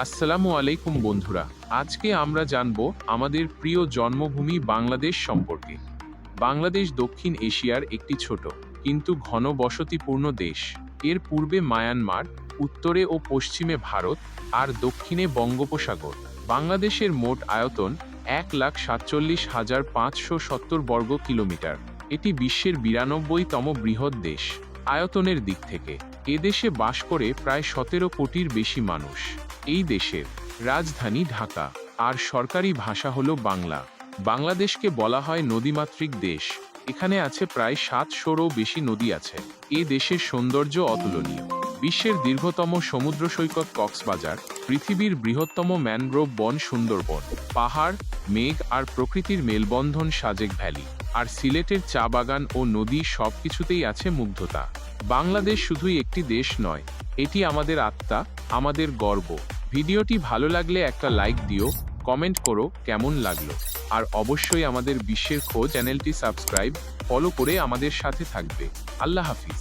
আসসালামু আলাইকুম বন্ধুরা। আজকে আমরা জানব আমাদের প্রিয় জন্মভূমি বাংলাদেশ সম্পর্কে। বাংলাদেশ দক্ষিণ এশিয়ার একটি ছোট কিন্তু ঘন বসতিপূর্ণ দেশ। এর পূর্বে মায়ানমার, উত্তরে ও পশ্চিমে ভারত, আর দক্ষিণে বঙ্গোপসাগর। বাংলাদেশের মোট আয়তন ১,৪৭,৫৭০ বর্গ কিলোমিটার। এটি বিশ্বের ৯২তম বৃহৎ দেশ আয়তনের দিক থেকে। এদেশে বাস করে প্রায় ১৭ কোটির বেশি মানুষ। এই দেশের রাজধানী ঢাকা, আর সরকারি ভাষা হল বাংলা। বাংলাদেশকে বলা হয় নদীমাতৃক দেশ। এখানে আছে প্রায় ৭০০রও বেশি নদী আছে। এ দেশের সৌন্দর্য অতুলনীয়। বিশ্বের দীর্ঘতম সমুদ্র সৈকত কক্সবাজার, পৃথিবীর বৃহত্তম ম্যানগ্রোভ বন সুন্দরবন, পাহাড়, মেঘ আর প্রকৃতির মেলবন্ধন সাজেক ভ্যালি, আর সিলেটের চা বাগান ও নদী, সবকিছুতেই আছে মুগ্ধতা। বাংলাদেশ শুধুই একটি দেশ নয়, এটি আমাদের আত্মা, আমাদের গর্ব। ভিডিওটি ভালো লাগলে একটা লাইক দিও, কমেন্ট করো কেমন লাগলো, আর অবশ্যই আমাদের বিশ্বের খোঁজ চ্যানেলটি সাবস্ক্রাইব, ফলো করে আমাদের সাথে থাকবে। আল্লাহ হাফিজ।